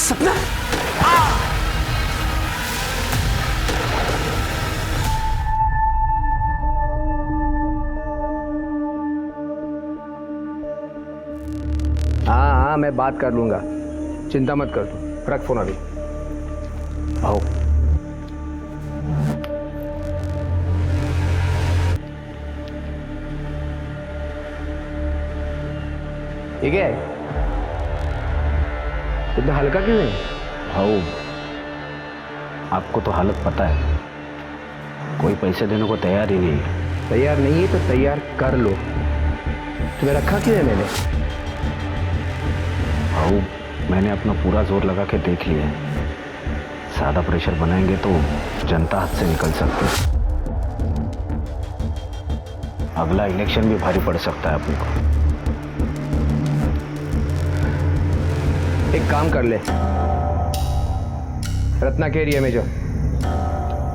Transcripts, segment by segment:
सपना। हाँ, मैं बात कर लूंगा, चिंता मत कर तू। रख फोन अभी। आओ। ठीक है, इतना हल्का क्यों है? भाऊ, आपको तो हालत पता है, कोई पैसे देने को तैयार ही नहीं। तैयार नहीं है तो तैयार कर लो। तुम्हें रखा क्यों है मैंने? भाऊ, मैंने अपना पूरा जोर लगा के देख लिया है। ज्यादा प्रेशर बनाएंगे तो जनता हाथ से निकल सकती है। अगला इलेक्शन भी भारी पड़ सकता है अपने को। एक काम कर ले, रत्ना के एरिया में जा,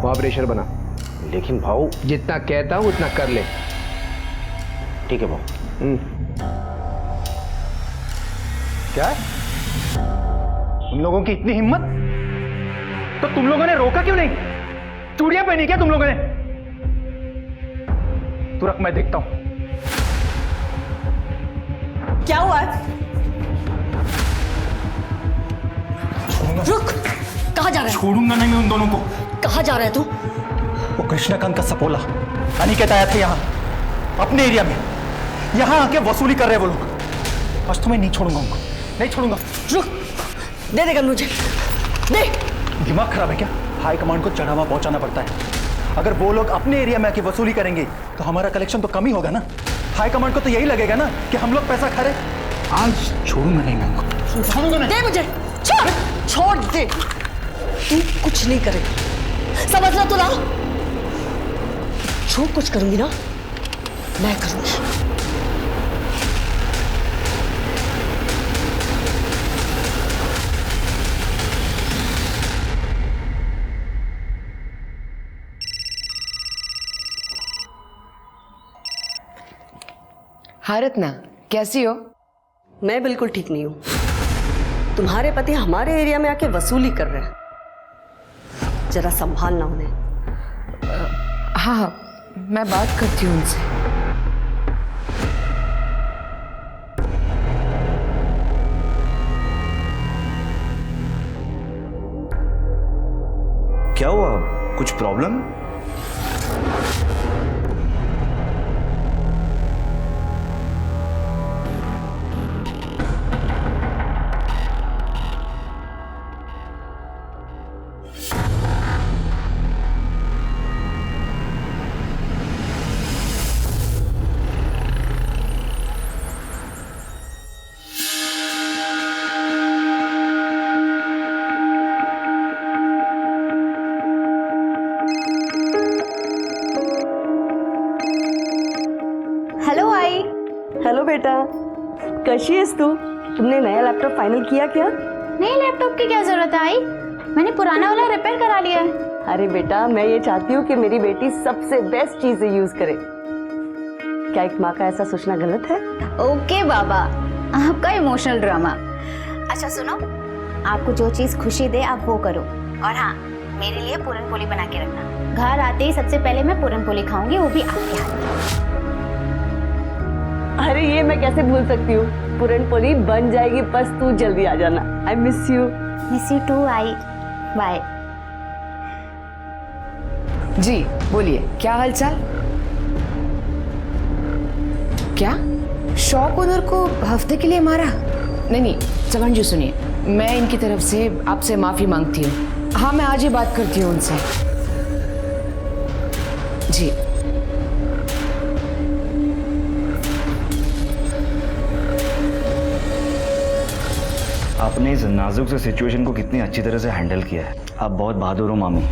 वहां प्रेशर बना। लेकिन भाऊ, जितना कहता हूं उतना कर ले। ठीक है भाऊ। क्या तुम लोगों की इतनी हिम्मत? तो तुम लोगों ने रोका क्यों नहीं? चूड़ियां पहनी क्या तुम लोगों ने? तू रख, मैं देखता हूं। क्या हुआ है? रुक, कहाँ जा रहा है? छोड़ूंगा नहीं मैं उन दोनों को। कहाँ जा रहा है तू? वो कृष्णकांत का सपोला अनिकेत आया था यहाँ, अपने एरिया में। यहाँ आके वसूली कर रहे वो लोग। आज तो मैं नहीं छोड़ूंगा उनको, नहीं छोड़ूंगा। रुक, दे देगा मुझे, दे। दिमाग खराब है क्या? हाई कमांड को चढ़ावा पहुंचाना पड़ता है। अगर वो लोग अपने एरिया में आके वसूली करेंगे तो हमारा कलेक्शन तो कम ही होगा ना। हाई कमांड को तो यही लगेगा ना कि हम लोग पैसा खा रहे। आज छोड़ूंगा नहीं मैं उनको, छोड़ूंगा नहीं। दे मुझे, छोड़ दे। तू कुछ नहीं करेगा, समझ रहा तू ना? जो कुछ करूंगी ना मैं करूंगी। हाँ रत्ना, कैसी हो? मैं बिल्कुल ठीक नहीं हूं। तुम्हारे पति हमारे एरिया में आके वसूली कर रहे हैं, जरा संभालना उन्हें। हाँ हाँ, मैं बात करती हूँ उनसे। क्या हुआ? कुछ प्रॉब्लम? हेलो आई। हेलो बेटा, कैसी है तू? तुमने नया लैपटॉप फाइनल किया क्या? नए लैपटॉप की क्या जरूरत है आई? मैंने पुराना वाला रिपेयर करा लिया है। अरे बेटा, मैं ये चाहती हूँ कि मेरी बेटी सबसे बेस्ट चीजें यूज करे। क्या एक माँ का ऐसा सोचना गलत है? ओके बाबा, आपका इमोशनल ड्रामा। अच्छा सुनो, आपको जो चीज खुशी दे आप वो करो। और हाँ, मेरे लिए पूरन पोली बना के रखना। घर आते ही सबसे पहले मैं पूरन पोली खाऊंगी, वो भी आपके हाथ की। अरे ये मैं कैसे भूल सकती हूँ, पूरन पोली बन जाएगी, बस तू जल्दी आ जाना। I miss you. Miss you too आई। बाय। जी बोलिए, क्या हालचाल? क्या शॉप ओनर को हफ्ते के लिए मारा? नहीं नहीं चमन जी, सुनिए, मैं इनकी तरफ से आपसे माफी मांगती हूँ। हाँ, मैं आज ही बात करती हूँ उनसे। जी आपने इस नाजुक से सिचुएशन को कितनी अच्छी तरह से हैंडल किया है। आप बहुत बहादुर हो मामी।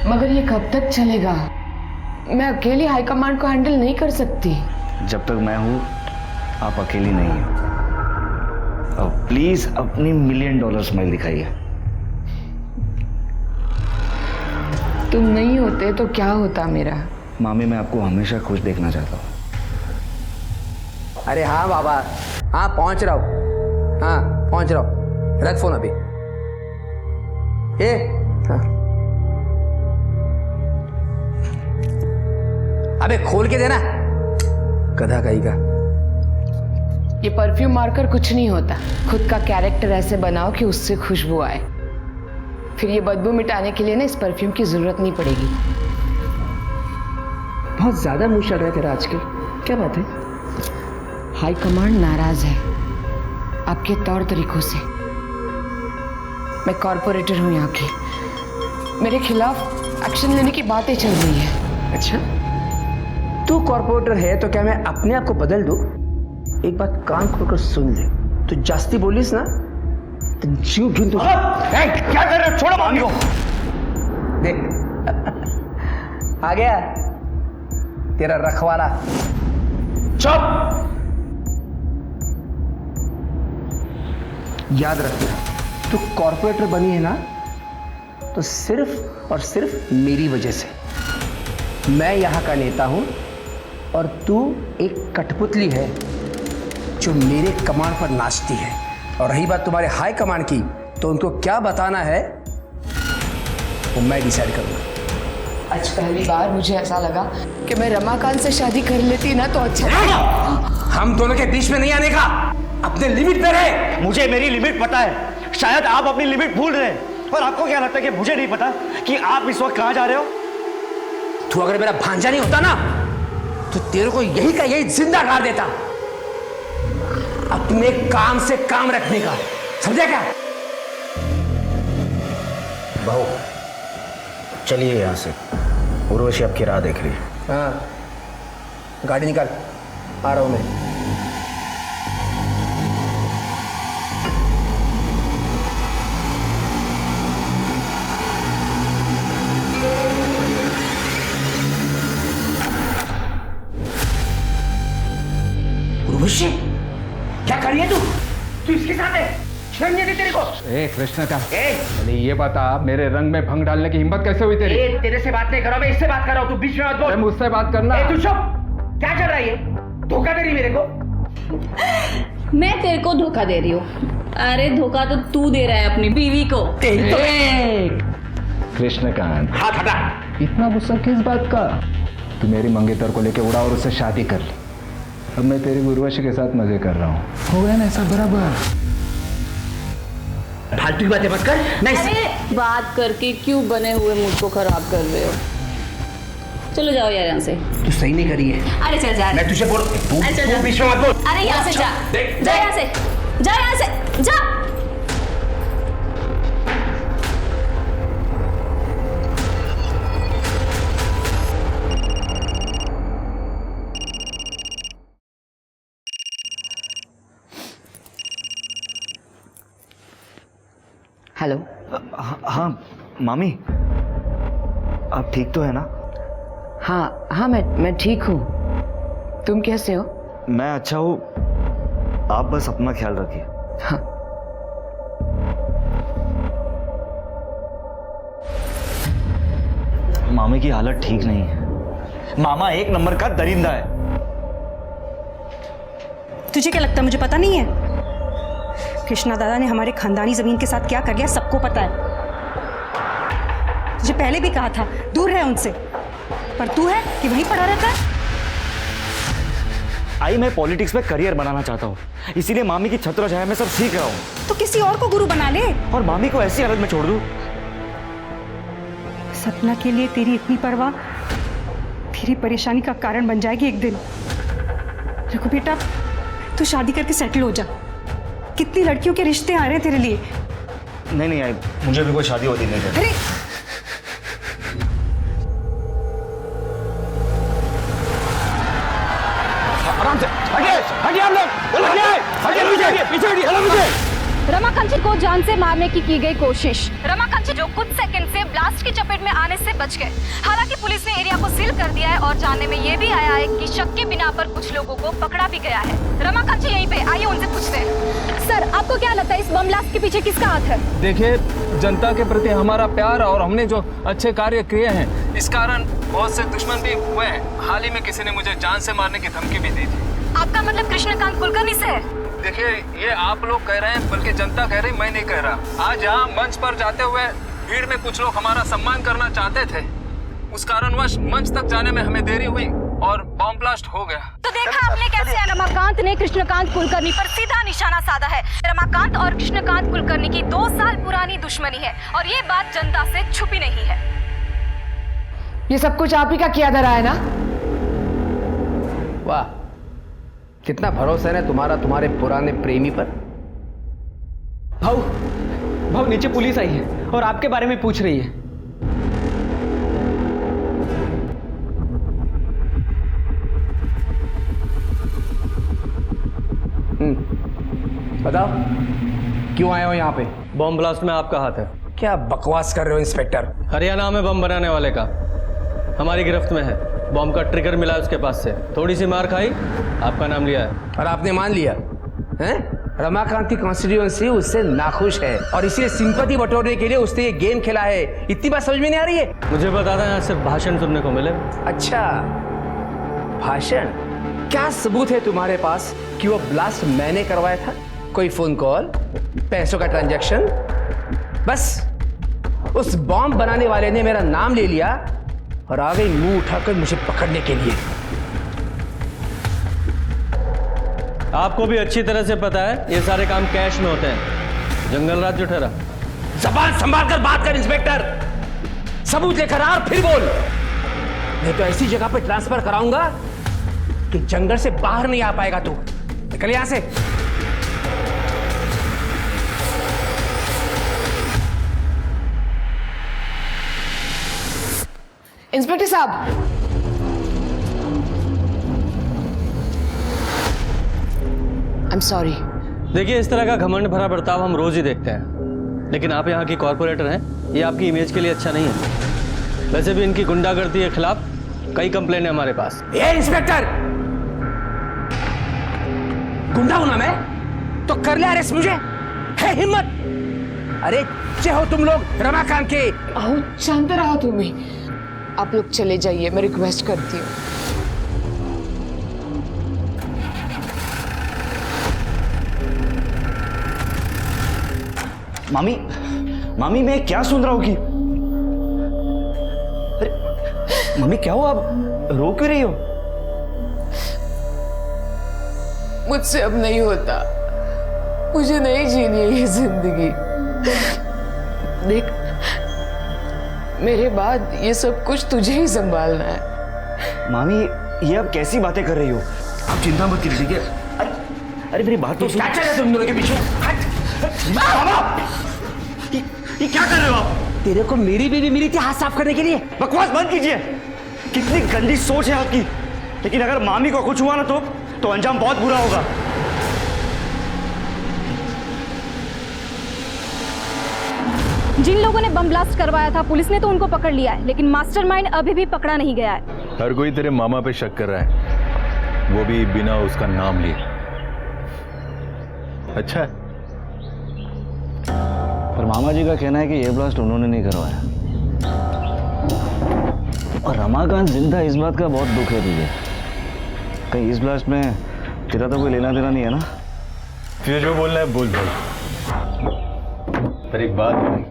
मगर ये कब तक चलेगा? मैं अकेली हाईकमांड को हैंडल नहीं कर सकती। जब तक मैं हूँ आप अकेली नहीं हो। अब प्लीज अपनी $1 मिलियन स्माइल दिखाइए। तुम नहीं होते तो क्या होता मेरा? मामी, मैं आपको हमेशा खुश देखना चाहता हूँ। अरे हाँ बाबा, हाँ पहुंच रहा हूँ, हाँ पहुंच रहा हूँ। रख फोन अभी। ए हाँ। अबे खोल के देना, गधा कहीं का। ये परफ्यूम मारकर कुछ नहीं होता, खुद का कैरेक्टर ऐसे बनाओ कि उससे खुशबू आए, फिर ये बदबू मिटाने के लिए ना इस परफ्यूम की जरूरत नहीं पड़ेगी। बहुत ज्यादा मुंह चल रहा है तेरा आजकल, क्या बात है? हाई कमांड नाराज है आपके तौर तरीकों से। मैं कॉर्पोरेटर हूं यहाँ की, मेरे खिलाफ एक्शन लेने की बातें चल रही है। अच्छा, तू कॉर्पोरेटर है तो क्या मैं अपने आप को बदल दूं? एक बात कान खोलकर सुन ले, तू जास्ती बोलिस ना तो जीव ढूंढ तू। क्या कर रहे हो? छोड़ो मामी को। देख आ गया तेरा रखवाला। चुप। याद रखना, तू कॉर्पोरेटर बनी है ना तो सिर्फ और सिर्फ मेरी वजह से। मैं यहाँ का नेता हूँ और तू एक कठपुतली है जो मेरे कमांड पर नाचती है। और रही बात तुम्हारे हाई कमांड की, तो उनको क्या बताना है वो मैं डिसाइड करूँगा। आज पहली बार मुझे ऐसा लगा कि मैं रमाकांत से शादी कर लेती ना तो अच्छा। हम दोनों के बीच में नहीं आने का, अपने लिमिट पे रहे। मुझे मेरी लिमिट पता है, शायद आप अपनी लिमिट भूल रहे हैं, पर आपको क्या लगता है कि मुझे नहीं पता कि आप इस वक्त कहां जा रहे हो? तू अगर मेरा भांजा नहीं होता ना तो तेरे को यही का यही जिंदा गाड़ देता। अपने काम से काम रखने का, समझा क्या? बहू चलिए यहाँ से, उर्वशी आपकी राह देख रही है। हाँ, गाड़ी निकाल, आ रहा हूं मैं। उर्वशी, क्या कर रही है तू इसके साथ है? शर्म नहीं आती तेरे को? ए कृष्ण का, अरे ये बता, मेरे रंग में भंग डालने की हिम्मत कैसे हुई तेरी? तेरे से बात नहीं कर रहा, मैं इससे बात कर रहा हूँ, तू बीच में मत बोल। मुझसे बात करना। तू चुप। क्या चल रहा है? धोखा दे रही मेरे को? मैं तेरे को धोखा दे रही हूँ? अरे धोखा तो तू दे रहा है अपनी बीवी को। कृष्णकांत, हाथ हटा। इतना गुस्सा किस बात का? तू मेरी मंगेतर को लेके उड़ा और उससे शादी कर ली। अब मैं तेरी उर्वशी के साथ मजे कर रहा हूँ, हो गया ना ऐसा बराबर? फालतू की बातें मत कर। नहीं, अरे बात करके क्यों बने हुए मूड को खराब कर रहे हो? चलो जाओ यार यहाँ से। तू सही नहीं करी है। अरे चल जा। मैं तुझे बोल, अरे चल जा। बीच में मत बोल। अरे यहाँ से जा, जा यहाँ से, जा यहाँ से, जा। हेलो। हाँ मामी, आप ठीक तो है ना? हाँ हाँ, मैं ठीक हूँ। तुम कैसे हो? मैं अच्छा हूँ, आप बस अपना ख्याल रखिए। हाँ। मामी की हालत ठीक नहीं है। मामा एक नंबर का दरिंदा है। तुझे क्या लगता है मुझे पता नहीं है? कृष्णा दादा ने हमारे खानदानी जमीन के साथ क्या कर लिया सबको पता है। तुझे पहले भी कहा था दूर रहे उनसे, पर तू है कि वहीं पड़ा रहता है। आई मैं पॉलिटिक्स में करियर बनाना चाहता हूँ, इसीलिए मामी की छत्र छाया में सब सीख रहा हूँ। तो किसी और को गुरु बना ले और मामी को ऐसी हालत में छोड़ दूँ। सपना के लिए तेरी इतनी परवाह तेरी परेशानी का कारण बन जाएगी एक दिन। रघु बेटा, तू शादी करके सेटल हो जा। कितनी लड़कियों के रिश्ते आ रहे हैं तेरे लिए। नहीं आई, मुझे भी कोई शादी होती नहीं है। अरे आराम से हटिए हम लोग, हटिए। रमाकांत जी को जान से मारने की गई कोशिश। रमाकांत जी जो कुछ सेकंड से ब्लास्ट की चपेट में आने से बच गए। हालांकि पुलिस ने एरिया को सील कर दिया है और जानने में ये भी आया है कि शक के बिना पर कुछ लोगों को पकड़ा भी गया है। रमाकांत जी यहीं पे, आइए उनसे पूछते हैं। सर, आपको क्या लगता है इस बम ब्लास्ट के पीछे किसका हाथ है? देखिए, जनता के प्रति हमारा प्यार और हमने जो अच्छे कार्य किए हैं, इस कारण बहुत से दुश्मन भी हुए हैं। हाल ही में किसी ने मुझे जान से मारने की धमकी भी दी थी। आपका मतलब कृष्णकांत कुलकर्णी से है? देखिए, ये आप लोग कह रहे हैं, बल्कि जनता कह रही, मैं नहीं कह रहा। आज यहाँ मंच पर जाते हुए भीड़ में कुछ लोग हमारा सम्मान करना चाहते थे। उस कारणवश मंच तक जाने में हमें देरी हुई और बॉम्ब ब्लास्ट हो गया। तो देखा आपने कैसे रमाकांत ने कृष्णकांत कुलकर्णी पर सीधा निशाना साधा है। रमाकांत और कृष्णकांत कुलकर्णी की 2 साल पुरानी दुश्मनी है और ये बात जनता से छुपी नहीं है। ये सब कुछ आप ही का किया धरा है ना? वाह, कितना भरोसा है तुम्हारा तुम्हारे पुराने प्रेमी पर। भाऊ नीचे पुलिस आई है और आपके बारे में पूछ रही है। बताओ क्यों आए हो यहाँ पे? बॉम्ब ब्लास्ट में आपका हाथ है। क्या बकवास कर रहे हो इंस्पेक्टर? हरियाणा में बम बनाने वाले का हमारी गिरफ्त में है। बॉम्ब का ट्रिगर मिला उसके पास से। थोड़ी सी मार खाई, आपका नाम लिया है और आपने मान लिया हैं? रमाकांत की कॉन्स्टिट्यूएंसी उससे नाखुश है और इसीलिए सिंपैथी बटोरने के लिए उसने ये गेम खेला है। इतनी बात समझ में नहीं आ रही है? मुझे बता दें, यहाँ सिर्फ भाषण सुनने को मिले। अच्छा, भाषण? क्या सबूत है तुम्हारे पास कि वो ब्लास्ट मैंने करवाया था? कोई फोन कॉल, पैसों का ट्रांजैक्शन? बस उस बॉम्ब बनाने वाले ने मेरा नाम ले लिया और आ गई मुंह उठाकर मुझे पकड़ने के लिए। आपको भी अच्छी तरह से पता है ये सारे काम कैश में होते हैं। जंगल राज जो ठहरा। जबान संभाल कर बात कर इंस्पेक्टर। सबूत लेकर आ और फिर बोल, नहीं तो ऐसी जगह पे ट्रांसफर कराऊंगा कि जंगल से बाहर नहीं आ पाएगा तू। निकल यहां से। इंस्पेक्टर साहब, आई एम सॉरी। देखिए, इस तरह का घमंड भरा बर्ताव हम रोज ही देखते हैं, लेकिन आप यहाँ की कॉर्पोरेटर हैं, ये आपकी इमेज के लिए अच्छा नहीं है। वैसे भी इनकी गुंडागर्दी के खिलाफ कई कंप्लेंट है हमारे पास। ये इंस्पेक्टर, गुंडा हूं ना मैं तो कर ले अरेस्ट मुझे, है हिम्मत? अरे चे हो तुम लोग रमाकांत के। आओ, शांत रहो तुम ही। आप लोग चले जाइए, मैं रिक्वेस्ट करती हूँ। मामी मैं क्या सुन रहा हूँ कि अरे मम्मी क्या हुआ? आप रो क्यों रही हो? मुझसे अब नहीं होता, मुझे नहीं जीनी है ये जिंदगी। देख, मेरे बाद ये सब कुछ तुझे ही संभालना है। मामी ये आप कैसी बातें कर रही हो? आप चिंता मत कीजिए, ठीक है? अरे मेरी बात तो सुनो। क्या चल रहा है तुम दोनों के पीछे? ये क्या कर रहे हो आप? तेरे को मेरी बीवी मिली थी हाथ साफ करने के लिए। बकवास बंद कीजिए। कितनी गंदी सोच है आपकी। लेकिन अगर मामी को कुछ हुआ ना तो अंजाम बहुत बुरा होगा। जिन लोगों ने बम ब्लास्ट करवाया था, पुलिस ने तो उनको पकड़ लिया है, लेकिन मास्टरमाइंड अभी भी पकड़ा नहीं गया है। हर कोई तेरे मामा पे शक कर रहा है, वो भी बिना उसका नाम लिए। अच्छा है। पर मामा जी का कहना है कि ये ब्लास्ट उन्होंने नहीं करवाया। और रमाकांत जिंदा, इस बात का बहुत दुख है तुझे। कहीं इस ब्लास्ट में तेरा तो कोई लेना देना नहीं है ना? तुझे जो बोलना है बोल भाई। पर एक बात भाई,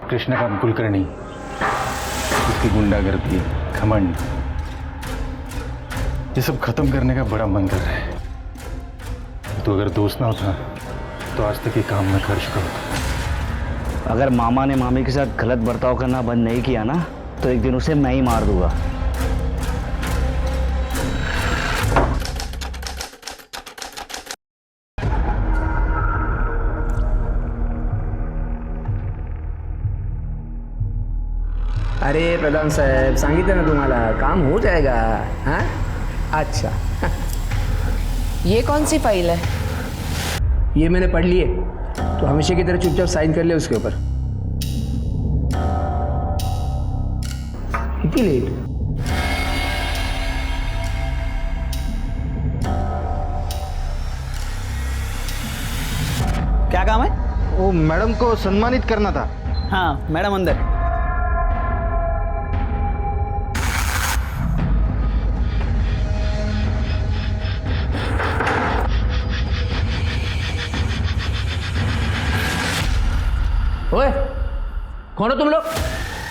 कृष्णकांत कुलकर्णी, उसकी गुंडागर्दी, घमंड, ये सब खत्म करने का बड़ा मन कर रहा है। तो अगर दोस्त ना होता तो आज तक ये काम मैं कर चुका होता। अगर मामा ने मामी के साथ गलत बर्ताव करना बंद नहीं किया ना, तो एक दिन उसे मैं ही मार दूंगा। अरे प्रधान साहेब, सांगितलं ना तुम्हाला, काम हो जाएगा। हाँ, अच्छा। ये कौन सी फाइल है? ये मैंने पढ़ ली है, तो हमेशा की तरह चुपचाप साइन कर ले उसके ऊपर। इतनी लेट? क्या काम है? वो मैडम को सम्मानित करना था। हाँ, मैडम अंदर। ओए, कौन हो तुम लोग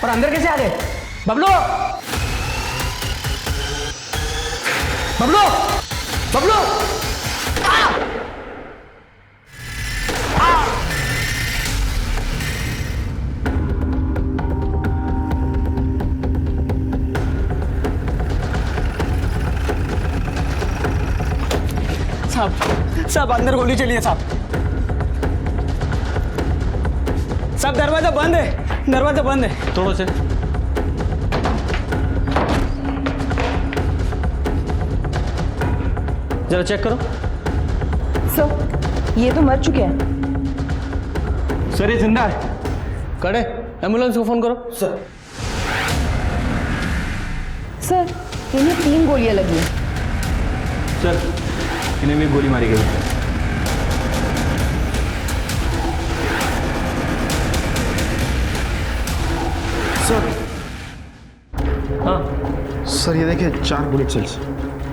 और अंदर कैसे आ गए? बबलू बबलू बबलू साहब अंदर गोली चली है साहब। साहब दरवाजा बंद है, दरवाजा बंद है। तोड़ो से। जरा चेक करो। सर ये तो मर चुके हैं। सर ये जिंदा है। कड़े एम्बुलेंस को फोन करो। सर सर इन्हें 3 गोलियां लगी हैं। सर इन्हें भी गोली मारी गई है। सर हाँ सर ये देखिए 4 बुलेट सेल्स।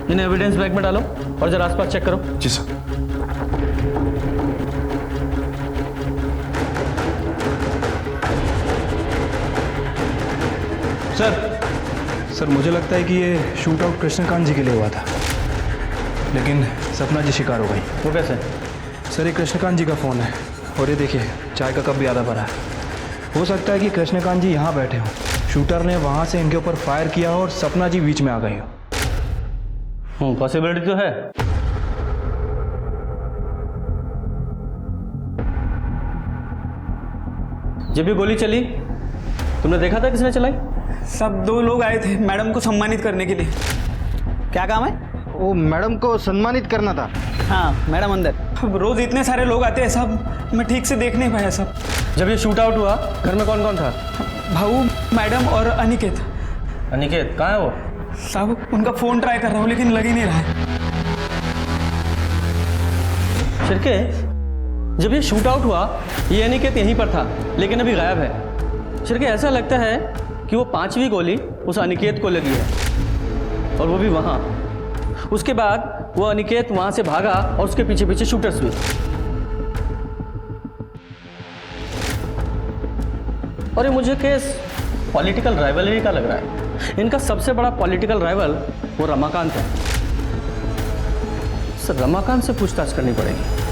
इन्हें एविडेंस बैग में डालो और जरा आसपास चेक करो। जी सर। सर मुझे लगता है कि ये शूट आउट कृष्णकांत जी के लिए हुआ था, लेकिन सपना जी शिकार हो गई। वो कैसे? सर ये कृष्णकांत जी का फ़ोन है और ये देखिए चाय का कप भी आधा भरा है। हो सकता है कि कृष्णकांत जी यहाँ बैठे हों, शूटर ने वहाँ से इनके ऊपर फायर किया हो और सपना जी बीच में आ गई हो। पॉसिबिलिटी तो है। जब भी गोली चली तुमने देखा था किसने चलाई? सब 2 लोग आए थे मैडम को सम्मानित करने के लिए। क्या काम है? वो मैडम को सम्मानित करना था। हाँ मैडम अंदर। अब रोज इतने सारे लोग आते हैं साहब, मैं ठीक से देख नहीं पाया साहब। जब ये शूट आउट हुआ घर में कौन कौन था? भाऊ, मैडम और अनिकेत। अनिकेत कहाँ है वो? साहब उनका फोन ट्राई कर रहा हूँ लेकिन लग ही नहीं रहा है। शिरके जब ये शूट आउट हुआ ये अनिकेत यहीं पर था लेकिन अभी गायब है। शिरके ऐसा लगता है कि वो 5वीं गोली उस अनिकेत को लगी है और वो भी वहाँ। उसके बाद वो अनिकेत वहाँ से भागा और उसके पीछे पीछे शूटर्स भी। और ये मुझे केस पॉलिटिकल राइवलरी का लग रहा है। इनका सबसे बड़ा पॉलिटिकल राइवल वो रमाकांत है। सर रमाकांत से पूछताछ करनी पड़ेगी।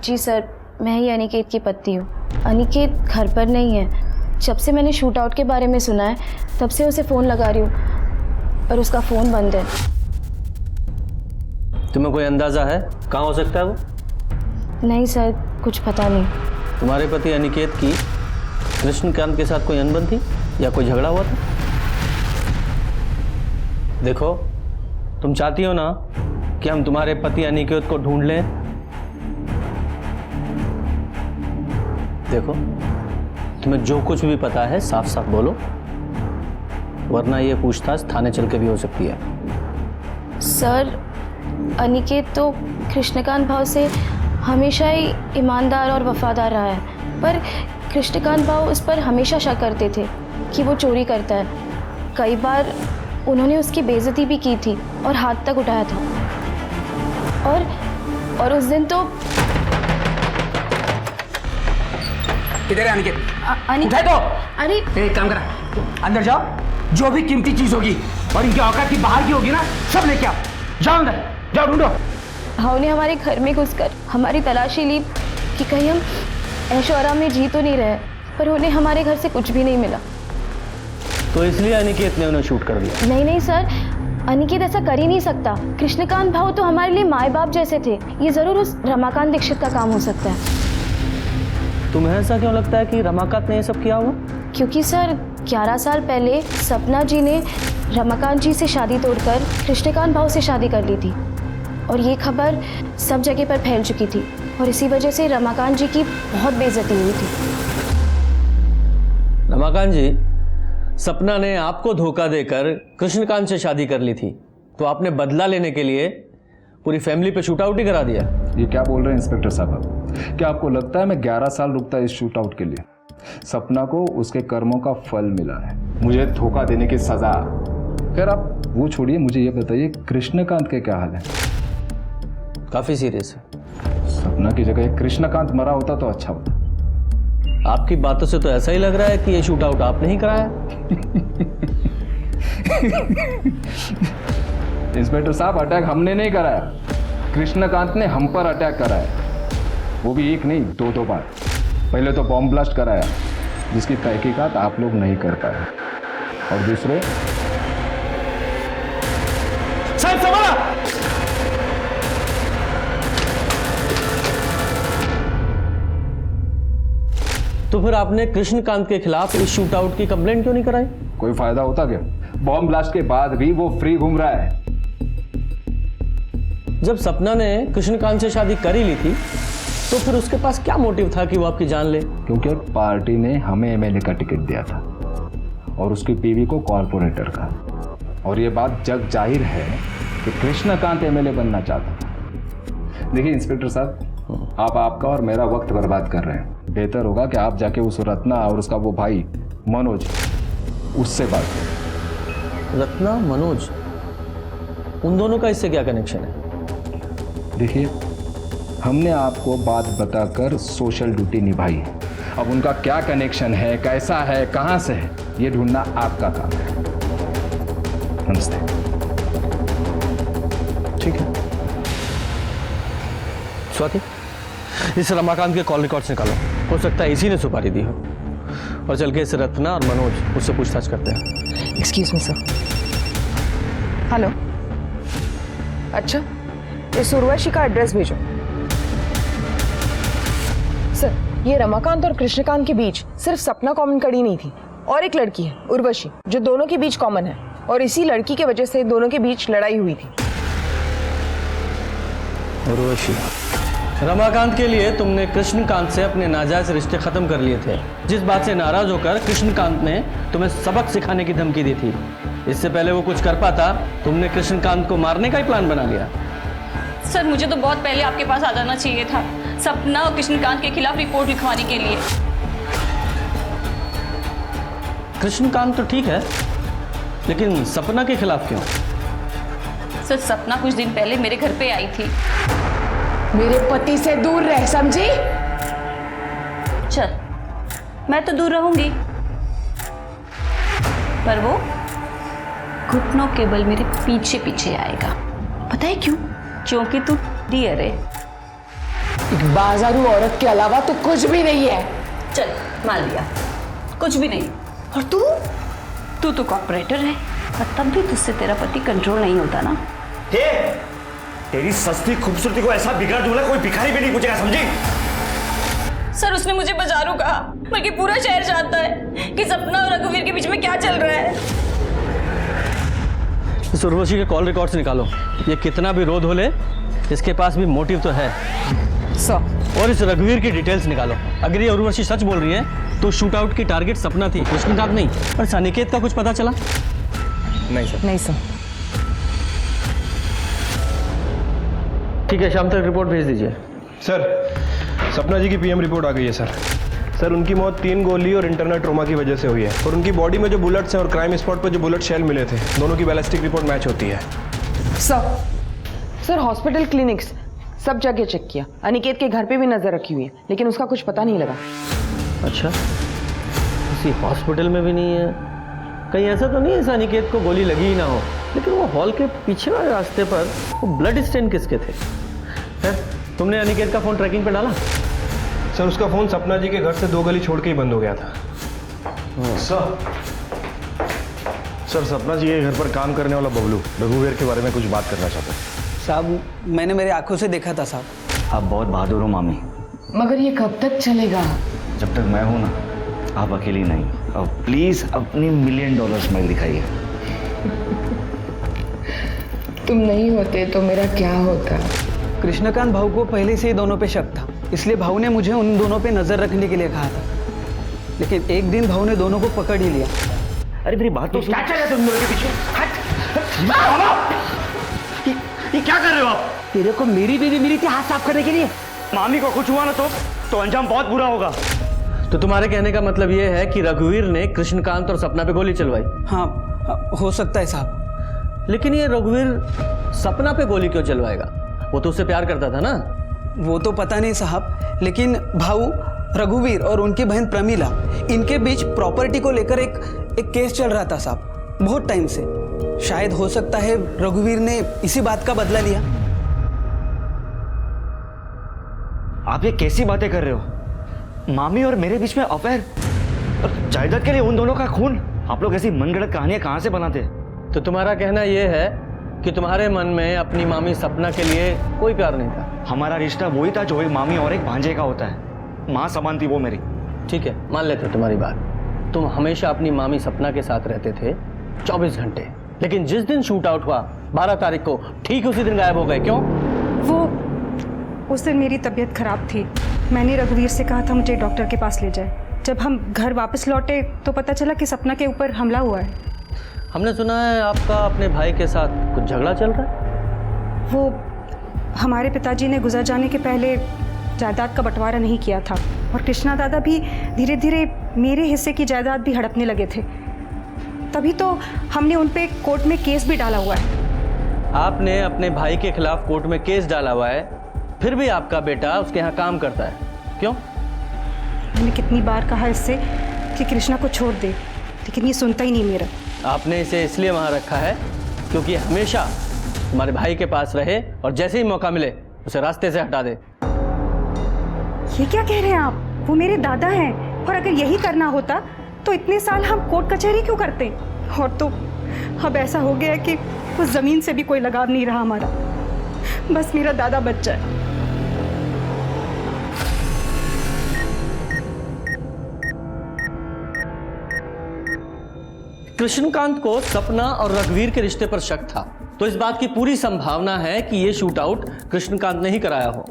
जी सर, मैं ही अनिकेत की पत्नी हूँ। अनिकेत घर पर नहीं है। जब से मैंने शूट आउट के बारे में सुना है तब से उसे फ़ोन लगा रही हूँ पर उसका फ़ोन बंद है। तुम्हें कोई अंदाज़ा है कहाँ हो सकता है वो? नहीं सर, कुछ पता नहीं। तुम्हारे पति अनिकेत की कृष्णकांत के साथ कोई अनबन थी या कोई झगड़ा हुआ था? देखो तुम चाहती हो ना कि हम तुम्हारे पति अनिकेत को ढूंढ लें? देखो तुम्हें जो कुछ भी पता है साफ साफ बोलो, वरना ये पूछताछ थाने चल के भी हो सकती है। सर अनिकेत तो कृष्णकांत भाव से हमेशा ही ईमानदार और वफादार रहा है, पर कृष्णकांत भाव उस पर हमेशा शक करते थे कि वो चोरी करता है। कई बार उन्होंने उसकी बेइज्जती भी की थी और हाथ तक उठाया था। और उस दिन तो किधर है अनिकेत? अनिकेत तो अरे एक काम करा, अंदर जाओ, जो भी कीमती चीज होगी और इनकी औकात की बाहर की होगी ना सब लेके आओ। जाओ अंदर, जाओ ढूंढो। भाव ने हमारे घर में घुसकर हमारी तलाशी ली कि कहीं हम ऐशो आराम में जी तो नहीं रहे, पर उन्हें हमारे घर से कुछ भी नहीं मिला। तो इसलिए अनिकेत ने उन्हें शूट कर दिया? नहीं सर, अनिकेत ऐसा कर ही नहीं सकता। कृष्णकांत भाव तो हमारे लिए माए बाप जैसे थे। ये जरूर उस रमाकांत दीक्षित का काम हो सकता है। तुम्हें ऐसा क्यों लगता है कि रमाकांत ने ये सब किया होगा? क्योंकि सर 11 साल पहले सपना जी ने रमाकांत जी से शादी तोड़कर कृष्णकांत भाव से शादी कर ली थी और ये खबर सब जगह पर फैल चुकी थी और इसी वजह से रमाकांत जी की बहुत बेइज्जती हुई थी। रमाकांत जी, सपना ने आपको धोखा देकर कृष्णकांत से शादी कर ली थी, तो आपने बदला लेने के लिए पूरी फैमिली पे शूट आउट ही करा दिया। ये क्या बोल रहे हैं इंस्पेक्टर साहब? क्या आपको लगता है मैं 11 साल रुकता इस शूट आउट के लिए? सपना को उसके कर्मों का फल मिला है, मुझे धोखा देने की सजा। खैर आप वो छोड़िए, मुझे ये बताइए कृष्णकांत के क्या हाल है? काफी सीरियस है। सपना की जगह कृष्णकांत मरा होता तो अच्छा होता। आपकी बातों से तो ऐसा ही लग रहा है कि ये शूट आउट आपने ही कराया। इंस्पेक्टर साहब, अटैक हमने नहीं कराया, कृष्णकांत ने हम पर अटैक कराया, वो भी एक नहीं 2 बार। पहले तो बॉम्ब ब्लास्ट कराया जिसकी तहकीकात आप लोग नहीं कर पाए, और दूसरे साहब संभाला। तो फिर आपने कृष्णकांत के खिलाफ इस शूट आउट की कंप्लेंट क्यों नहीं कराई? कोई फायदा होता क्या? बॉम्ब ब्लास्ट के बाद भी वो फ्री घूम रहा है। जब सपना ने कृष्णकांत से शादी कर ही ली थी तो फिर उसके पास क्या मोटिव था कि वो आपकी जान ले? क्योंकि पार्टी ने हमें एमएलए का टिकट दिया था और उसकी बीवी को कॉर्पोरेटर का, और ये बात जग जाहिर है कि कृष्णकांत एमएलए बनना चाहता था। देखिए इंस्पेक्टर साहब, आप आपका और मेरा वक्त बर्बाद कर रहे हैं। बेहतर होगा कि आप जाके उस रत्ना और उसका वो भाई मनोज, उससे बात करें। रत्ना, मनोज, उन दोनों का इससे क्या कनेक्शन है? देखिए, हमने आपको बात बताकर सोशल ड्यूटी निभाई है। अब उनका क्या कनेक्शन है, कैसा है, कहां से है, ये ढूंढना आपका काम है। नमस्ते। ठीक है स्वाति, इस रमाकांत के कॉल रिकॉर्ड्स निकालो, हो सकता है इसी ने सुपारी दी हो। और चल के इस रत्ना और मनोज उससे पूछताछ करते हैं। Excuse me sir. हेलो, अच्छा इस उर्वशी का एड्रेस भेजो। सर, ये रमाकांत और कृष्णकांत के बीच सिर्फ सपना कॉमन कड़ी नहीं थी, और एक लड़की है उर्वशी जो दोनों के बीच कॉमन है, और इसी लड़की के वजह से दोनों के बीच लड़ाई हुई थी। उर्वशी, रमाकांत के लिए तुमने कृष्णकांत से अपने नाजायज रिश्ते खत्म कर लिए थे, जिस बात से नाराज होकर कृष्णकांत ने तुम्हें सबक सिखाने की धमकी दी थी। इससे पहले वो कुछ कर पाता, तुमने कृष्णकांत को मारने का ही प्लान बना लिया। सर, मुझे तो बहुत पहले आपके पास आ जाना चाहिए था, सपना और कृष्णकांत के खिलाफ रिपोर्ट लिखवाने के लिए। कृष्णकांत तो ठीक है, लेकिन सपना के खिलाफ क्यों? सर, सपना कुछ दिन पहले मेरे घर पे आई थी। मेरे पति से दूर रह, समझी? चल, मैं तो दूर रहूंगी, पर वो घुटनों के बल मेरे पीछे पीछे आएगा। पता है क्यों? क्योंकि तू डियर है। एक बाजारू औरत के अलावा तो कुछ भी नहीं है। चल, मान लिया कुछ भी नहीं। और तू तो कॉर्पोरेटर है, और तब भी तुझसे तेरा पति कंट्रोल नहीं होता ना। तेरी सस्ती खूबसूरती को ऐसा बिगाड़ दूंगा कोई भिखारी भी नहीं पूछेगा, समझी? सर, उसने मुझे बाजारू कहा, बल्कि पूरा शहर जानता है कि सपना और रघुवीर के बीच में क्या चल रहा है। इस उर्वशी के कॉल रिकॉर्ड्स निकालो। ये कितना भी रोध हो ले, इसके पास भी मोटिव तो है। सर, और इस रघुवीर की डिटेल्स निकालो। अगर ये उर्वशी सच बोल रही है तो शूट आउट की टारगेट सपना थी, कृष्णकांत नहीं। और सनिकेत का कुछ पता चला? नहीं सर। नहीं सर। ठीक है, शाम तक रिपोर्ट भेज दीजिए। सर, सपना जी की पीएम रिपोर्ट आ गई है सर। सर, उनकी मौत 3 गोली और इंटरनल ट्रोमा की वजह से हुई है, और उनकी बॉडी में जो बुलेट्स हैं और क्राइम स्पॉट पर जो बुलेट शेल मिले थे, दोनों की बैलिस्टिक रिपोर्ट मैच होती है। सर हॉस्पिटल, क्लिनिक्स सब जगह चेक किया, अनिकेत के घर पे भी नजर रखी हुई है, लेकिन उसका कुछ पता नहीं लगा। अच्छा, किसी हॉस्पिटल में भी नहीं है? कहीं ऐसा तो नहीं है अनिकेत को गोली लगी ही ना हो? लेकिन वो हॉल के पीछे वाले रास्ते पर वो ब्लड स्टेन किसके थे? तुमने अनिकेत का फोन ट्रैकिंग पे डाला? सर, उसका फोन सपना जी के घर से 2 गली छोड़ के ही बंद हो गया था। सर, सपना जी के घर पर काम करने वाला बबलू रघुवीर के बारे में कुछ बात करना चाहता है। साहब, मैंने मेरे आंखों से देखा था साहब। आप बहुत बहादुर हो मामी। मगर ये कब तक चलेगा? जब तक मैं हूं ना, आप अकेली नहीं। अब प्लीज अपनी $1 मिलियन स्माइल दिखाइए। तुम नहीं होते तो मेरा क्या होता? कृष्णकांत भाऊ को पहले से ही दोनों पे शक था, इसलिए भाऊ ने मुझे उन दोनों पे नजर रखने के लिए कहा था। लेकिन एक दिन भाऊ ने दोनों को पकड़ ही लिया। अरे मेरी बात तो सुन। क्या चल रहा है तुम दोनों के पीछे? ये क्या कर रहे हो आप? तेरे को मेरी बीवी मिली थी हाथ साफ करने के लिए। मामी को कुछ हुआ ना तो अंजाम बहुत बुरा होगा। तो तुम्हारे कहने का मतलब ये है कि रघुवीर ने कृष्णकांत और सपना पे गोली चलवाई? हाँ, हो सकता है साहब। लेकिन ये रघुवीर सपना पे गोली क्यों चलवाएगा? वो तो उससे प्यार करता था ना। वो तो पता नहीं साहब, लेकिन भाऊ रघुवीर और उनकी बहन प्रमीला, इनके बीच प्रॉपर्टी को लेकर एक केस चल रहा था साहब, बहुत टाइम से। शायद हो सकता है रघुवीर ने इसी बात का बदला लिया। आप ये कैसी बातें कर रहे हो? मामी और मेरे बीच में अफेयर और जायदाद के लिए उन दोनों का खून? आप लोग ऐसी मनगढ़ंत कहानियां कहां से बनाते हैं? तो तुम्हारा कहना यह है कि तुम्हारे मन में अपनी मामी सपना के लिए कोई प्यार नहीं था? हमारा रिश्ता वही था जो एक मामी और एक भांजे का होता है। माँ समान थी वो मेरी। ठीक है, मान लेते हो तुम्हारी बात। तुम हमेशा अपनी मामी सपना के साथ रहते थे 24 घंटे, लेकिन जिस दिन शूट आउट हुआ 12 तारीख को, ठीक उसी दिन गायब हो गए। क्यों? वो उस दिन मेरी तबीयत खराब थी। मैंने रघुवीर से कहा था मुझे डॉक्टर के पास ले जाए। जब हम घर वापस लौटे तो पता चला कि सपना के ऊपर हमला हुआ है। हमने सुना है आपका अपने भाई के साथ कुछ झगड़ा चल रहा है। वो हमारे पिताजी ने गुजर जाने के पहले जायदाद का बंटवारा नहीं किया था, और कृष्णा दादा भी धीरे धीरे मेरे हिस्से की जायदाद भी हड़पने लगे थे। तभी तो हमने उन पे कोर्ट में केस भी डाला हुआ है। आपने अपने भाई के खिलाफ कोर्ट में केस डाला हुआ है, फिर भी आपका बेटा उसके यहाँ काम करता है। क्यों? मैंने कितनी बार कहा इससे कि कृष्णा को छोड़ दे, लेकिन ये सुनता ही नहीं मेरा। आपने इसे इसलिए वहाँ रखा है क्योंकि हमेशा तुम्हारे भाई के पास रहे और जैसे ही मौका मिले उसे रास्ते से हटा दे। ये क्या कह रहे हैं आप? वो मेरे दादा हैं, और अगर यही करना होता तो इतने साल हम कोर्ट कचहरी क्यों करते? और तो अब ऐसा हो गया है कि उस जमीन से भी कोई लगाव नहीं रहा हमारा। बस मेरा दादा बच जाए। कृष्णकांत को सपना और रघुवीर के रिश्ते पर शक था, तो इस बात की पूरी संभावना है कि यह शूट आउट कृष्णकांत ने ही कराया हो।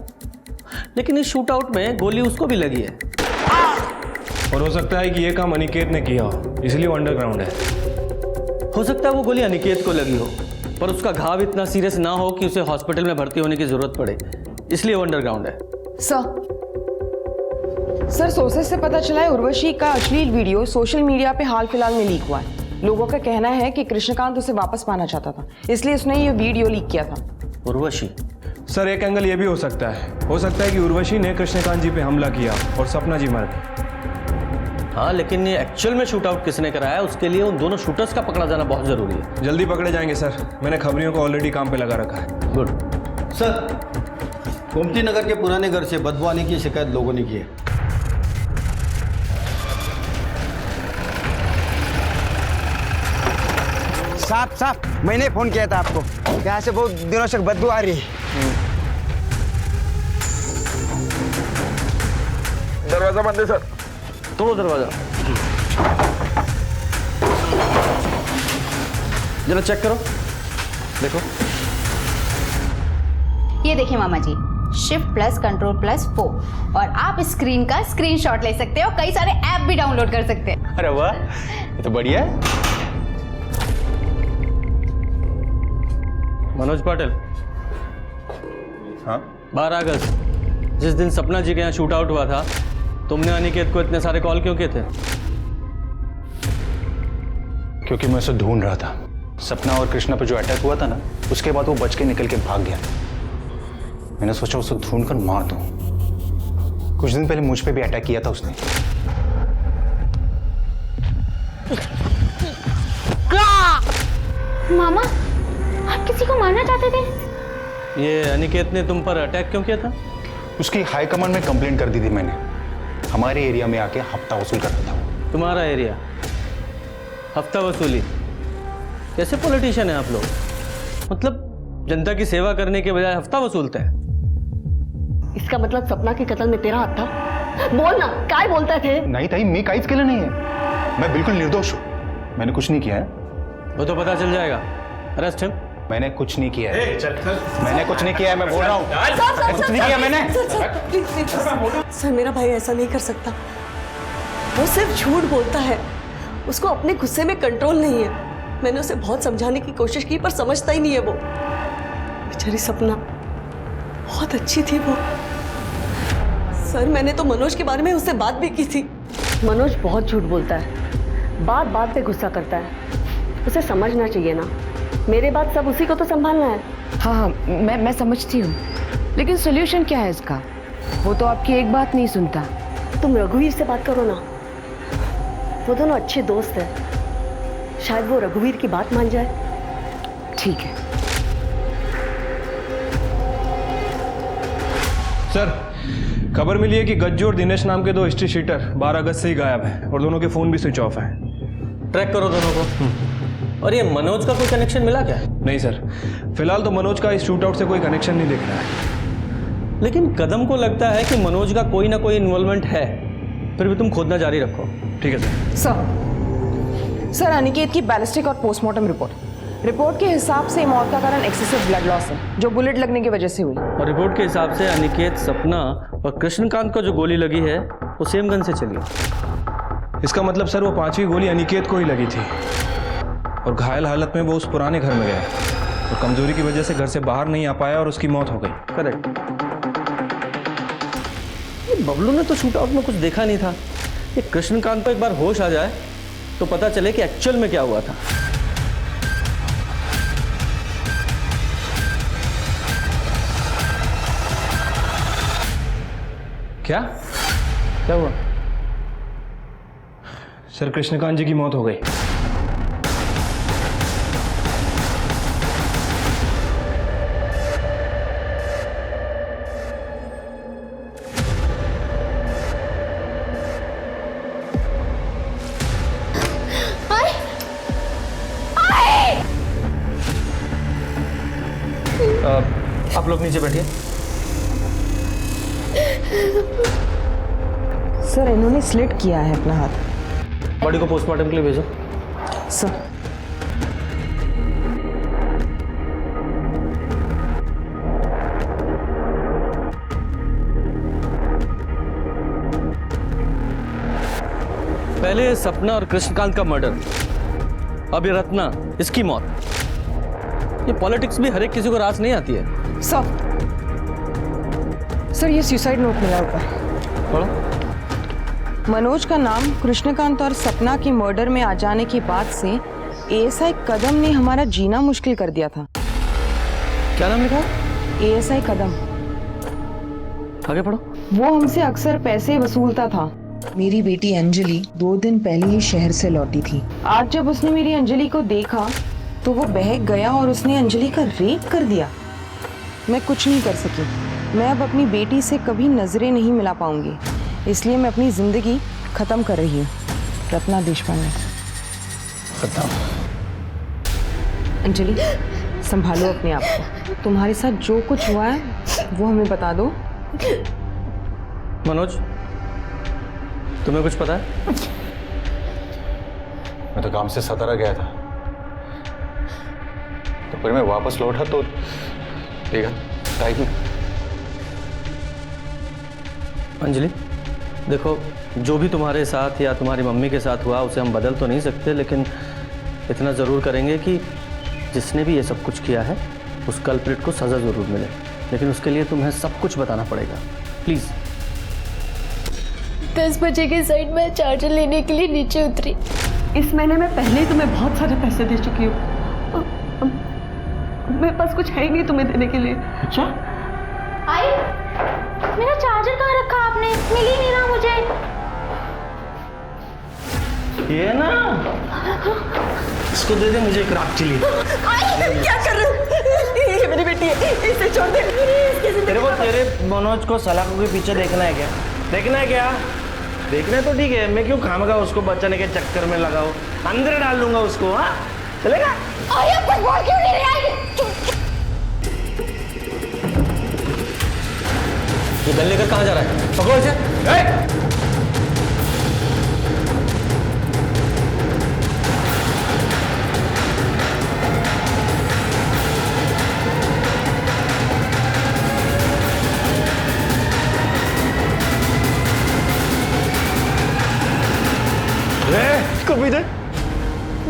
लेकिन इस शूट आउट में गोली उसको भी लगी है। और हो सकता है कि यह काम अनिकेत ने किया हो, इसलिए वो अंडरग्राउंड है। हो सकता है वो गोली अनिकेत को लगी हो, पर उसका घाव इतना सीरियस ना हो कि उसे हॉस्पिटल में भर्ती होने की जरूरत पड़े, इसलिए वो अंडरग्राउंड है। सर सोर्सेस से पता चला है उर्वशी का अश्लील वीडियो सोशल मीडिया पे हाल फिलहाल में लीक हुआ है। लोगों का कहना है कि कृष्णकांत उसे वापस पाना चाहता था, इसलिए उसने ये वीडियो लीक किया था। उर्वशी? सर एक एंगल ये भी हो सकता है कि उर्वशी ने कृष्णकांत जी पे हमला किया और सपना जी मर गए। हाँ, लेकिन ये एक्चुअल में शूट आउट किसने कराया, उसके लिए उन दोनों शूटर्स का पकड़ा जाना बहुत जरूरी है। जल्दी पकड़े जाएंगे सर, मैंने खबरियों को ऑलरेडी काम पे लगा रखा है। गुड। सर, गोमती नगर के पुराने घर से बदबू आने की शिकायत लोगों ने की है। साहब मैंने फोन किया था आपको, यहाँ से बहुत दिनों से बदबू आ रही है। दरवाजा बंद है सर। तोड़ो दरवाजा, जरा चेक करो, देखो। ये देखिए मामा जी, शिफ्ट प्लस कंट्रोल प्लस 4, और आप स्क्रीन का स्क्रीनशॉट ले सकते हो, कई सारे ऐप भी डाउनलोड कर सकते हैं। अरे वाह, ये तो बढ़िया है। मनोज पाटिल। हाँ? 12 अगस्त जिस दिन सपना जी के यहाँ शूट आउट हुआ था, तुमने अनिकेत को इतने सारे कॉल क्यों किए थे? क्योंकि मैं उसे ढूंढ रहा था। सपना और कृष्णा पर जो अटैक हुआ था ना, उसके बाद वो बच के निकल के भाग गया। मैंने सोचा उसे ढूंढकर मार दूं। कुछ दिन पहले मुझ पे भी अटैक किया था उसने। मामा, आप किसी को मारना चाहते थे? ये अनिकेत ने तुम पर अटैक क्यों किया था? उसकी हाई कमांड में कंप्लेंट कर दी थी मैंने। हमारे एरिया में आके हफ्ता वसूल करता था। तुम्हारा एरिया? हफ्ता वसूली? कैसे पॉलिटिशियन है आप लोग? मतलब जनता की सेवा करने के बजाय हफ्ता वसूलते हैं। इसका मतलब सपना के कत्ल में तेरा हाथ था? बोल ना, काय बोलते थे? नहीं ताई, मी काहीच केलं नहीं है। मैं बिल्कुल निर्दोष हूँ। मैंने कुछ नहीं किया है। वो तो पता चल जाएगा। Arrest him. मैंने कुछ नहीं किया है। मैंने कुछ नहीं किया है, मैं बोल रहा हूँ। कुछ नहीं किया मैंने। सर, मेरा भाई ऐसा नहीं कर सकता। वो सिर्फ झूठ बोलता है। उसको अपने गुस्से में कंट्रोल नहीं है। मैंने उसे बहुत समझाने की कोशिश की, पर समझता ही नहीं है वो। बेचारी सपना बहुत अच्छी थी वो। सर मैंने तो मनोज के बारे में उससे बात भी की थी। मनोज बहुत झूठ बोलता है, बात बात पे गुस्सा करता है। उसे समझना चाहिए ना, मेरे बाद सब उसी को तो संभालना है। हाँ हाँ, मैं समझती हूँ, लेकिन सोल्यूशन क्या है इसका? वो तो आपकी एक बात नहीं सुनता। तुम रघुवीर से बात करो ना, वो दोनों अच्छे दोस्त हैं, शायद वो रघुवीर की बात मान जाए। ठीक है सर, खबर मिली है कि गज्जू और दिनेश नाम के दो हिस्ट्री शीटर 12 अगस्त से ही गायब हैं और दोनों के फोन भी स्विच ऑफ हैं। ट्रैक करो दोनों को। और ये मनोज का कोई कनेक्शन मिला क्या? नहीं सर, फिलहाल तो मनोज का इस शूट आउट से कोई कनेक्शन नहीं दिख रहा है। लेकिन कदम को लगता है कि मनोज का कोई ना कोई इन्वॉल्वमेंट है। फिर भी तुम खोदना जारी रखो। ठीक है सर। सर, अनिकेत की बैलिस्टिक और पोस्टमार्टम रिपोर्ट के हिसाब से मौत का कारण एक्सेसिव ब्लड लॉस है, जो बुलेट लगने की वजह से हुई। और रिपोर्ट के हिसाब से अनिकेत, सपना और कृष्णकांत को जो गोली लगी है वो सेम गन से चली। इसका मतलब सर वो 5वीं गोली अनिकेत को ही लगी थी और घायल हालत में वो उस पुराने घर में गया और कमजोरी की वजह से घर से बाहर नहीं आ पाया और उसकी मौत हो गई। करेक्ट। बबलू ने तो शूट आउट में कुछ देखा नहीं था। ये कृष्णकांत को एक बार होश आ जाए तो पता चले कि एक्चुअल में क्या हुआ था। क्या हुआ? सर, कृष्णकांत जी की मौत हो गई। आप लोग नीचे बैठिए। सर, इन्होंने स्लिट किया है अपना हाथ। बॉडी को पोस्टमार्टम के लिए भेजो। सर, पहले सपना और कृष्णकांत का मर्डर, अब ये रत्ना, इसकी मौत। ये पॉलिटिक्स भी हर एक किसी को रास नहीं आती है। सर ये सुसाइड नोट मिला ऊपर। पढ़ो। मनोज का नाम कृष्णकांत और सपना की मर्डर में आ जाने के बाद से एएसआई कदम ने हमारा जीना मुश्किल कर दिया था। क्या नाम लिखा? एएसआई कदम। आगे पढ़ो। वो हमसे अक्सर पैसे वसूलता था। मेरी बेटी अंजलि 2 दिन पहले ही शहर से लौटी थी। आज जब उसने मेरी अंजलि को देखा तो वो बहक गया और उसने अंजलि का रेप कर दिया। मैं कुछ नहीं कर सकी। मैं अब अपनी बेटी से कभी नजरें नहीं मिला पाऊंगी, इसलिए मैं अपनी जिंदगी खत्म कर रही हूँ। रत्ना देशपांडे। खत्म। अंजलि, संभालो अपने आप को। तुम्हारे साथ जो कुछ हुआ है वो हमें बता दो। मनोज, तुम्हें कुछ पता है? मैं तो काम से सतारा गया था, तो फिर मैं वापस लौटा तो देखा टाइम। अंजलि, देखो, जो भी तुम्हारे साथ या तुम्हारी मम्मी के साथ हुआ उसे हम बदल तो नहीं सकते, लेकिन इतना ज़रूर करेंगे कि जिसने भी ये सब कुछ किया है उस कल्प्रिट को सज़ा ज़रूर मिले। लेकिन उसके लिए तुम्हें सब कुछ बताना पड़ेगा, प्लीज़। 10 बजे के साइड में चार्जर लेने के लिए नीचे उतरी। इस महीने में पहले ही तुम्हें बहुत सारे पैसे दे चुकी हूँ। मेरे पास कुछ है ही नहीं तुम्हें देने के लिए। अच्छा? आई, मेरा चार्जर कहाँ रखा आपने? मिल ही नहीं रहा मुझे। ये ना, इसको दे दे मुझे एक रात के लिए। क्या कर रहे हो? ये मेरी बेटी है, इसे छोड़ दे। तेरे को तेरे मनोज को सलाखों के पीछे देखना है क्या? देखना है क्या? देखना है तो ठीक है, मैं क्यों खामगा उसको बचाने के चक्कर में लगाऊं? अंदर डाल दूंगा उसको। हाँ, चलेगा? कुछ बोल क्यों नहीं रही? ये गन लेकर कहाँ जा रहा है? पकड़ो इसे। कभी दे,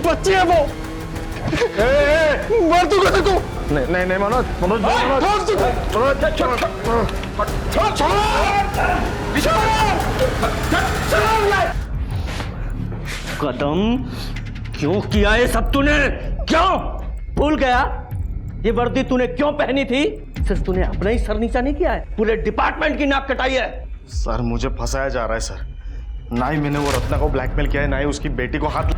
बच्ची है वो। मार दूंगा तेरे को। नहीं नहीं मनोज मनोज कदम क्यों किया ये सब तूने? क्यों भूल गया ये वर्दी तूने क्यों पहनी थी? सिर्फ तूने अपना ही सर नीचा नहीं किया है, पूरे डिपार्टमेंट की नाक कटाई है। सर मुझे फंसाया जा रहा है सर। ना ही मैंने वो रत्ना को ब्लैकमेल किया है, ना ही उसकी बेटी को हाथ।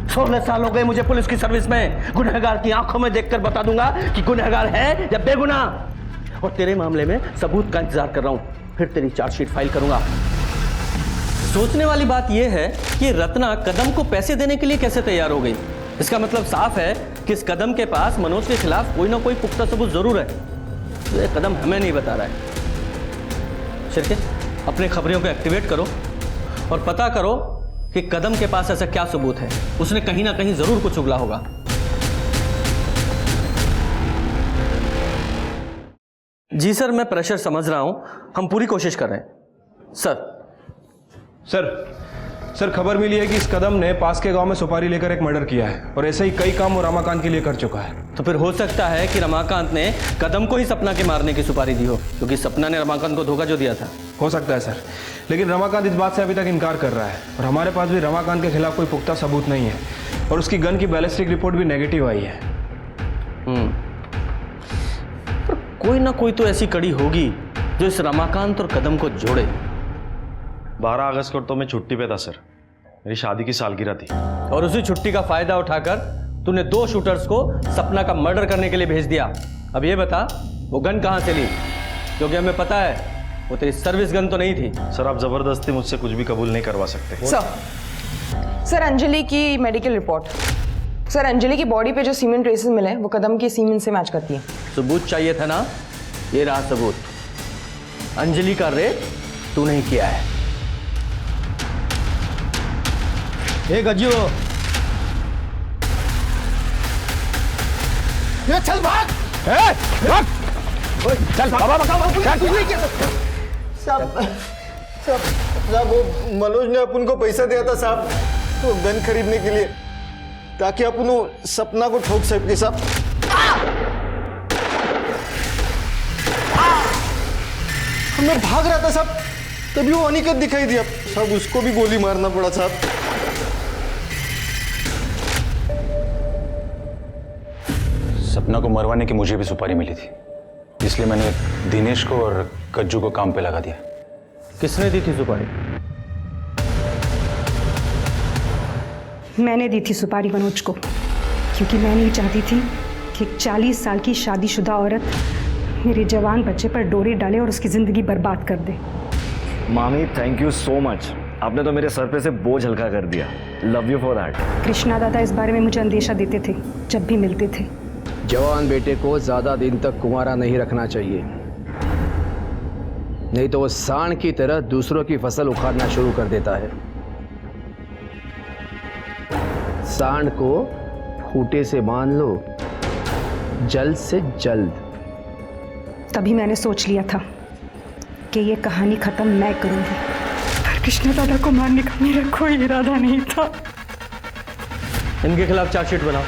16 साल हो गए मुझे पुलिस की सर्विस में। गुनहगार की आंखों में देखकर बता दूंगा कि गुनहगार है या बेगुनाह। और तेरे मामले में सबूत का इंतजार कर रहा हूं, फिर तेरी चार्जशीट फाइल करूंगा। सोचने वाली बात यह है कि रत्ना कदम को पैसे देने के लिए कैसे तैयार हो गई। इसका मतलब साफ है कि इस कदम के पास मनोज के खिलाफ कोई ना कोई पुख्ता सबूत जरूर है। तो ये कदम हमें नहीं बता रहा है। शिरके, अपने खबरियों को एक्टिवेट करो और पता करो कि कदम के पास ऐसा क्या सबूत है। उसने कहीं ना कहीं जरूर कुछ उगला होगा। जी सर, मैं प्रेशर समझ रहा हूं, हम पूरी कोशिश कर रहे हैं। सर खबर मिली है कि इस कदम ने पास के गांव में सुपारी लेकर एक मर्डर किया है और ऐसे ही कई काम वो रमाकांत के लिए कर चुका है। तो फिर हो सकता है कि रमाकांत ने कदम को ही सपना के मारने की सुपारी दी हो, क्योंकि सपना ने रमाकांत को धोखा जो दिया था। हो सकता है सर, लेकिन रमाकांत इस बात से अभी तक इनकार कर रहा है और हमारे पास भी रमाकांत के खिलाफ कोई पुख्ता सबूत नहीं है और उसकी गन की बैलिस्टिक रिपोर्ट भी नेगेटिव आई है। पर कोई ना कोई तो ऐसी कड़ी होगी जो इस रमाकांत और कदम को जोड़े। 12 अगस्त को तो मैं छुट्टी पे था सर, मेरी शादी की सालगिरह थी। और उसी छुट्टी का फायदा उठाकर तूने 2 शूटर्स को सपना का मर्डर करने के लिए भेज दिया। अब ये बता वो गन कहां से ली, क्योंकि हमें पता है वो तेरी सर्विस गन तो नहीं थी। सर आप जबरदस्ती मुझसे कुछ भी कबूल नहीं करवा सकते। सर अंजलि की मेडिकल रिपोर्ट। सर अंजलि की बॉडी पे जो सीमेंट ट्रेसेस मिले वो कदम के सीमेंट से मैच करती है। सबूत चाहिए था ना, ये रहा सबूत। अंजलि का रेप तू नहीं किया है। ए गज्जू, ये चल भाग। चल बाबा साहब वो मनोज ने अपन को पैसा दिया था साहब, वो गन खरीदने के लिए, ताकि अपन वो सपना को ठोक सके साहब। मैं भाग रहा था साहब, तभी वो अनिकेत दिखाई दिया साहब, उसको भी गोली मारना पड़ा साहब। सपना को मरवाने की मुझे भी सुपारी मिली थी, इसलिए मैंने दिनेश को और कज्जू को काम पे लगा दिया। किसने दी थी सुपारी? मैंने दी थी सुपारी मनोज को, क्योंकि मैं नहीं चाहती थी कि एक 40 साल की शादीशुदा औरत मेरे जवान बच्चे पर डोरी डाले और उसकी जिंदगी बर्बाद कर दे। मामी थैंक यू सो मच, आपने तो मेरे सर पे से बोझ हल्का कर दिया। Love you for that. Krishna दादा इस बारे में मुझे अंदेशा देते थे जब भी मिलते थे। जवान बेटे को ज्यादा दिन तक कुंवारा नहीं रखना चाहिए, नहीं तो वो सांड की तरह दूसरों की फसल उखाड़ना शुरू कर देता है। सांड को खूंटे से बांध लो, जल्द से जल्द। तभी मैंने सोच लिया था कि ये कहानी खत्म मैं करूंगी, पर कृष्णा दादा को मारने का मेरा कोई इरादा नहीं था। इनके खिलाफ चार्जशीट बनाओ।